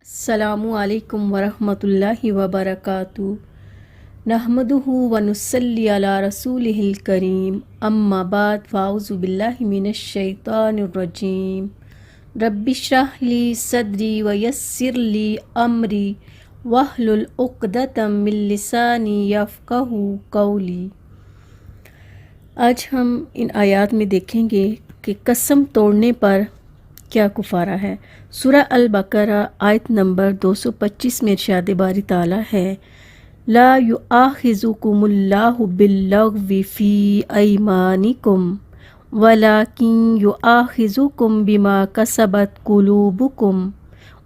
السلام علیکم ورحمۃ اللہ وبرکاتہ۔ نحمدہ ونصلی علی رسولہ الکریم، اما بعد فاعوذ باللہ من الشیطان الرجیم۔ رب اشرح لی صدری ویسر لی امری واحلل عقدۃ من لسانی یفقہوا قولی۔ آج ہم ان آیات میں دیکھیں گے کہ قسم توڑنے پر کیا کفارہ ہے۔ سورہ البقرہ آیت نمبر 225 میں ارشاد باری تعالیٰ ہے، لا یؤاخذکم اللہ باللغو فی ایمانکم ولکن یؤاخذکم بما کسبت قلوبکم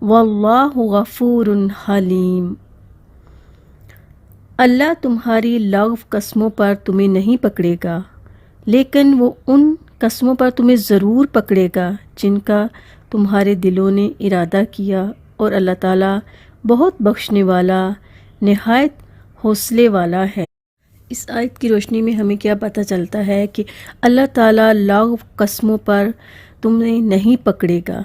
واللہ غفور حلیم۔ اللہ تمہاری لغو قسموں پر تمہیں نہیں پکڑے گا، لیکن وہ ان قسموں پر تمہیں ضرور پکڑے گا جن کا تمہارے دلوں نے ارادہ کیا، اور اللہ تعالیٰ بہت بخشنے والا نہایت حوصلے والا ہے۔ اس آیت کی روشنی میں ہمیں کیا پتہ چلتا ہے کہ اللہ تعالیٰ لغو قسموں پر تمہیں نہیں پکڑے گا،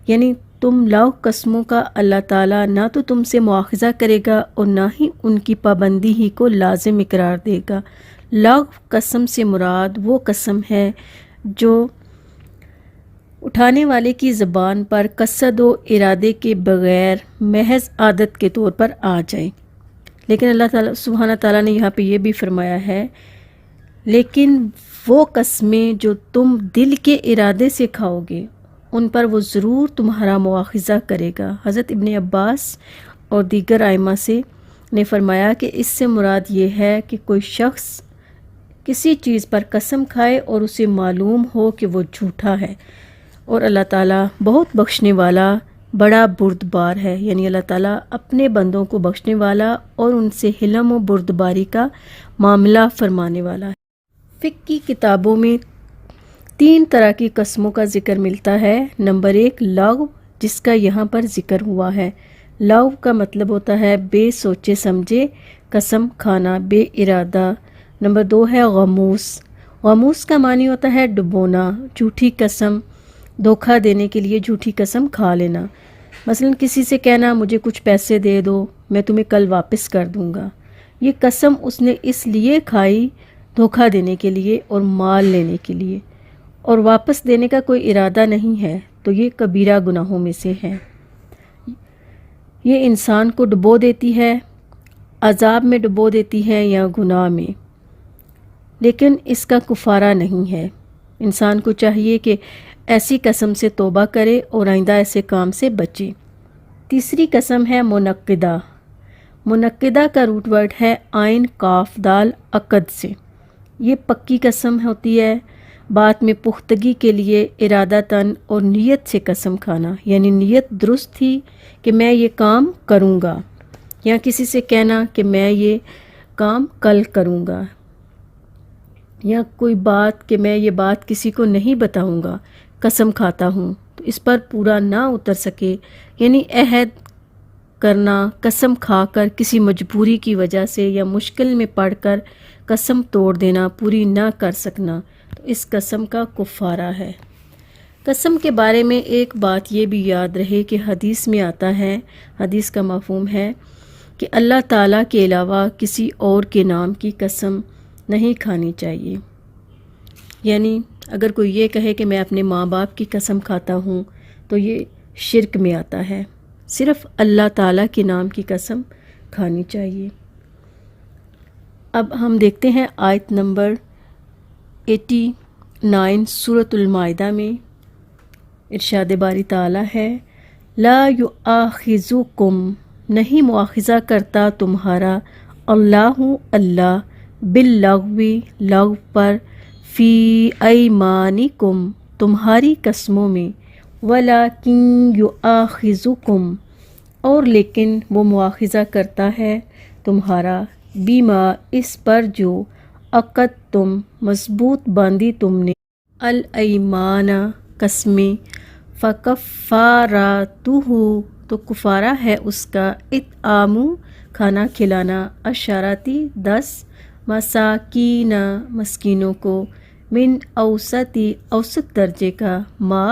یعنی تم لغو قسموں کا اللہ تعالیٰ نہ تو تم سے مواخذہ کرے گا اور نہ ہی ان کی پابندی ہی کو لازم قرار دے گا۔ لغو قسم سے مراد وہ قسم ہے جو اٹھانے والے کی زبان پر قصد و ارادے کے بغیر محض عادت کے طور پر آ جائے۔ لیکن اللہ تعالیٰ سبحانہ تعالیٰ نے یہاں پہ یہ بھی فرمایا ہے، لیکن وہ قسمیں جو تم دل کے ارادے سے کھاؤ گے ان پر وہ ضرور تمہارا مواخذہ کرے گا۔ حضرت ابن عباس اور دیگر ائمہ سے نے فرمایا کہ اس سے مراد یہ ہے کہ کوئی شخص کسی چیز پر قسم کھائے اور اسے معلوم ہو کہ وہ جھوٹا ہے، اور اللہ تعالیٰ بہت بخشنے والا بڑا بردبار ہے، یعنی اللہ تعالیٰ اپنے بندوں کو بخشنے والا اور ان سے حلم و بردباری کا معاملہ فرمانے والا ہے۔ فقہ کی کتابوں میں 3 طرح کی قسموں کا ذکر ملتا ہے۔ نمبر 1 لغو، جس کا یہاں پر ذکر ہوا ہے۔ لغو کا مطلب ہوتا ہے بے سوچے سمجھے قسم کھانا، بے ارادہ۔ نمبر 2 ہے غموس۔ غموس کا معنی ہوتا ہے ڈبونا، جھوٹی قسم، دھوکہ دینے کے لیے جھوٹی قسم کھا لینا۔ مثلا کسی سے کہنا مجھے کچھ پیسے دے دو، میں تمہیں کل واپس کر دوں گا۔ یہ قسم اس نے اس لیے کھائی دھوکہ دینے کے لیے اور مال لینے کے لیے، اور واپس دینے کا کوئی ارادہ نہیں ہے، تو یہ کبیرہ گناہوں میں سے ہے۔ یہ انسان کو ڈبو دیتی ہے، عذاب میں ڈبو دیتی ہے یا گناہ میں، لیکن اس کا کفارہ نہیں ہے۔ انسان کو چاہیے کہ ایسی قسم سے توبہ کرے اور آئندہ ایسے کام سے بچے۔ تیسری قسم ہے منعقدہ۔ منعقدہ کا روٹ ورڈ ہے عین قاف دال عقد سے۔ یہ پکی قسم ہوتی ہے، بات میں پختگی کے لیے ارادتاً اور نیت سے قسم کھانا، یعنی نیت درست تھی کہ میں یہ کام کروں گا، یا کسی سے کہنا کہ میں یہ کام کل کروں گا، یا کوئی بات کہ میں یہ بات کسی کو نہیں بتاؤں گا، قسم کھاتا ہوں تو اس پر پورا نہ اتر سکے، یعنی عہد کرنا، قسم کھا کر کسی مجبوری کی وجہ سے یا مشکل میں پڑ کر قسم توڑ دینا، پوری نہ کر سکنا، تو اس قسم کا کفارہ ہے۔ قسم کے بارے میں ایک بات یہ بھی یاد رہے کہ حدیث میں آتا ہے، حدیث کا مفہوم ہے کہ اللہ تعالیٰ کے علاوہ کسی اور کے نام کی قسم نہیں کھانی چاہیے۔ یعنی اگر کوئی یہ کہے کہ میں اپنے ماں باپ کی قسم کھاتا ہوں تو یہ شرک میں آتا ہے، صرف اللہ تعالیٰ کے نام کی قسم کھانی چاہیے۔ اب ہم دیکھتے ہیں آیت نمبر 89 سورۃ المائدہ میں ارشاد باری تعالیٰ ہے، لا یؤاخذکم، نہیں مواخذہ کرتا تمہارا، اللہ اللہ، باللغو، لغو پر، فی ایمانکم، تمہاری قسموں میں، ولکن یؤاخذکم، اور لیکن وہ مواخذہ کرتا ہے تمہارا، بما، اس پر جو، عقد تم، مضبوط باندھی تم نے، الایمان، قسمیں، فکفاراتہ، تو کفارہ ہے اس کا، اطعام، کھانا کھلانا، عشراتی، 10، مساکین، مسکینوں کو، من اوسطی، اوسط درجے کا، ما،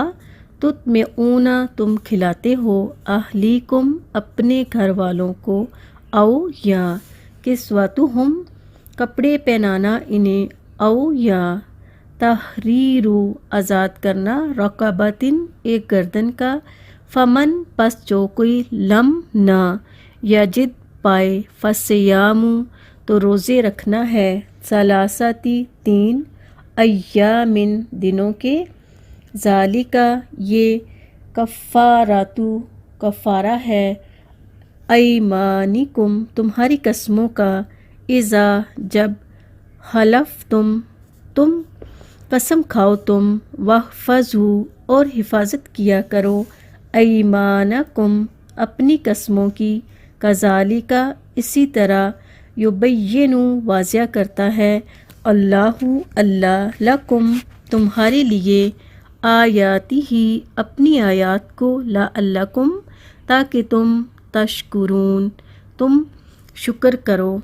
تطمئون تم کھلاتے ہو اہلیکم اپنے گھر والوں کو، او یا کسوتہم کپڑے پہنانا انہیں، او یا تحریر آزاد کرنا رقبتن ایک گردن کا، فمن پس جو کوئی لم نہ یجد پائے فصیام تو روزے رکھنا ہے، ثلاثتی 3 ایامن دنوں کے، ذالکا یہ کفاراتو کفارہ ہے، ایمانکم تمہاری قسموں کا، اذا جب حلفتم تم قسم کھاؤ تم، واحفظوا اور حفاظت کیا کرو، ایمانکم اپنی قسموں کی، کذالک اسی طرح، یبین واضح کرتا ہے، اللہ لکم تمہارے لیے، آیاتہ اپنی آیات کو، لعلکم تاکہ تم، تشکرون تم شکر کرو۔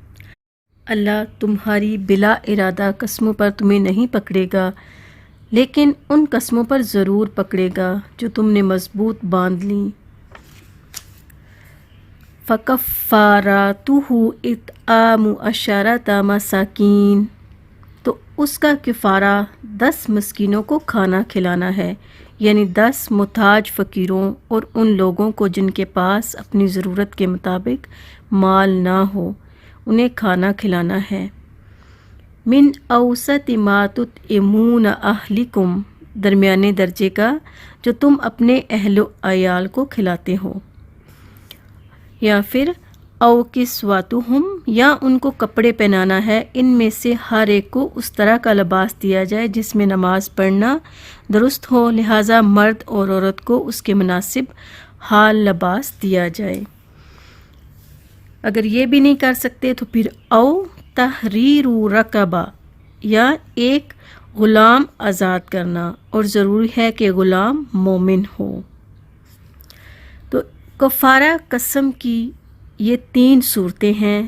اللہ تمہاری بلا ارادہ قسموں پر تمہیں نہیں پکڑے گا، لیکن ان قسموں پر ضرور پکڑے گا جو تم نے مضبوط باندھ لیں۔ فَكَفَّارَاتُهُ اطعام 10 مساکین تو اس کا کفارہ 10 مسکینوں کو کھانا کھلانا ہے، یعنی 10 محتاج فقیروں اور ان لوگوں کو جن کے پاس اپنی ضرورت کے مطابق مال نہ ہو، انہیں کھانا کھلانا ہے۔ من اوسط ما تطعمون اہلکم درمیانے درجے کا جو تم اپنے اہل و عیال کو کھلاتے ہو، یا پھر او کسوتہم یا ان کو کپڑے پہنانا ہے، ان میں سے ہر ایک کو اس طرح کا لباس دیا جائے جس میں نماز پڑھنا درست ہو، لہٰذا مرد اور عورت کو اس کے مناسب حال لباس دیا جائے۔ اگر یہ بھی نہیں کر سکتے تو پھر او تحریر رقبہ یا ایک غلام آزاد کرنا، اور ضروری ہے کہ غلام مومن ہو۔ تو کفارہ قسم کی یہ 3 صورتیں ہیں۔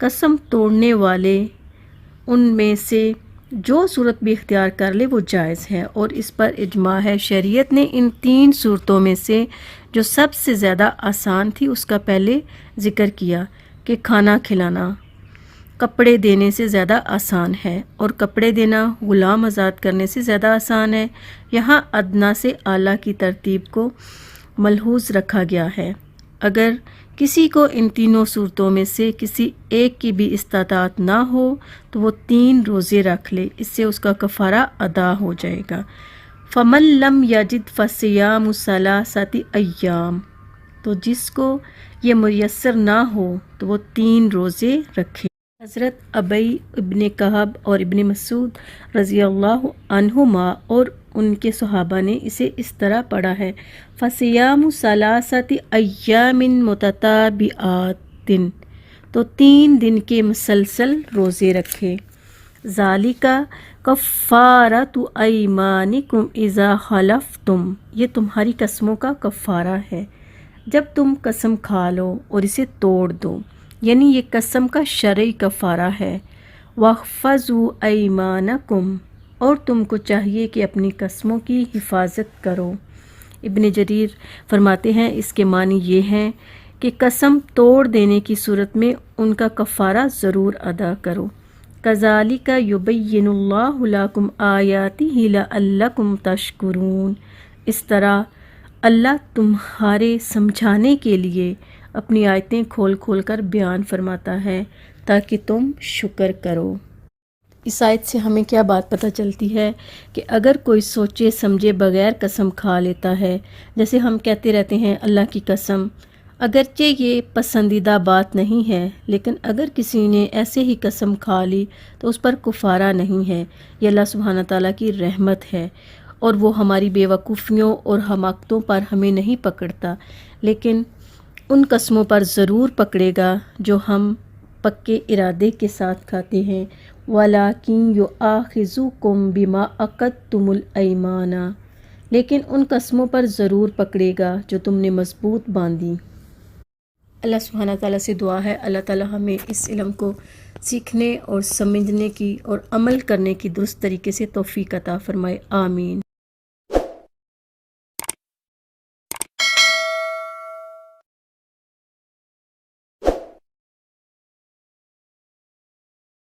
قسم توڑنے والے ان میں سے جو صورت بھی اختیار کر لے وہ جائز ہے، اور اس پر اجماع ہے۔ شریعت نے ان 3 صورتوں میں سے جو سب سے زیادہ آسان تھی اس کا پہلے ذکر کیا کہ کھانا کھلانا کپڑے دینے سے زیادہ آسان ہے، اور کپڑے دینا غلام آزاد کرنے سے زیادہ آسان ہے۔ یہاں ادنا سے اعلیٰ کی ترتیب کو ملحوظ رکھا گیا ہے۔ اگر کسی کو ان تینوں صورتوں میں سے کسی ایک کی بھی استطاعت نہ ہو تو وہ 3 روزے رکھ لے، اس سے اس کا کفارہ ادا ہو جائے گا۔ فمن لم یجد فصیام 3 ایام تو جس کو یہ میسر نہ ہو تو وہ 3 روزے رکھے۔ حضرت ابی ابن کعب اور ابن مسعود رضی اللہ عنہما اور ان کے صحابہ نے اسے اس طرح پڑھا ہے، فصیام 3 ایام متتابعات تو 3 دن کے مسلسل روزے رکھے، ذالک کفارۃ ایمانکم اذا حلفتم یہ تمہاری قسموں کا کفارہ ہے جب تم قسم کھا لو اور اسے توڑ دو، یعنی یہ قسم کا شرعی کفارہ ہے۔ واحفظوا ایمانکم اور تم کو چاہیے کہ اپنی قسموں کی حفاظت کرو۔ ابن جریر فرماتے ہیں اس کے معنی یہ ہیں کہ قسم توڑ دینے کی صورت میں ان کا کفارہ ضرور ادا کرو۔ کذالک یبین اللہ لکم آیاتہ لعلکم تشکرون اس طرح اللہ تمہارے سمجھانے کے لیے اپنی آیتیں کھول کھول کر بیان فرماتا ہے تاکہ تم شکر کرو۔ اس آیت سے ہمیں کیا بات پتہ چلتی ہے کہ اگر کوئی سوچے سمجھے بغیر قسم کھا لیتا ہے، جیسے ہم کہتے رہتے ہیں اللہ کی قسم، اگرچہ یہ پسندیدہ بات نہیں ہے، لیکن اگر کسی نے ایسے ہی قسم کھا لی تو اس پر کفارہ نہیں ہے، یہ اللہ سبحانہ تعالیٰ کی رحمت ہے، اور وہ ہماری بے وقوفیوں اور حماقتوں پر ہمیں نہیں پکڑتا، لیکن ان قسموں پر ضرور پکڑے گا جو ہم پکے ارادے کے ساتھ کھاتے ہیں۔ وَلَٰكِن يُؤَاخِذُكُم بِمَا عَقَدتُّمُ الْأَيْمَانَ لیکن ان قسموں پر ضرور پکڑے گا جو تم نے مضبوط باندھی۔ اللہ سبحانہ تعالیٰ سے دعا ہے اللہ تعالیٰ ہمیں اس علم کو سیکھنے اور سمجھنے کی اور عمل کرنے کی درست طریقے سے توفیق عطا فرمائے، آمین۔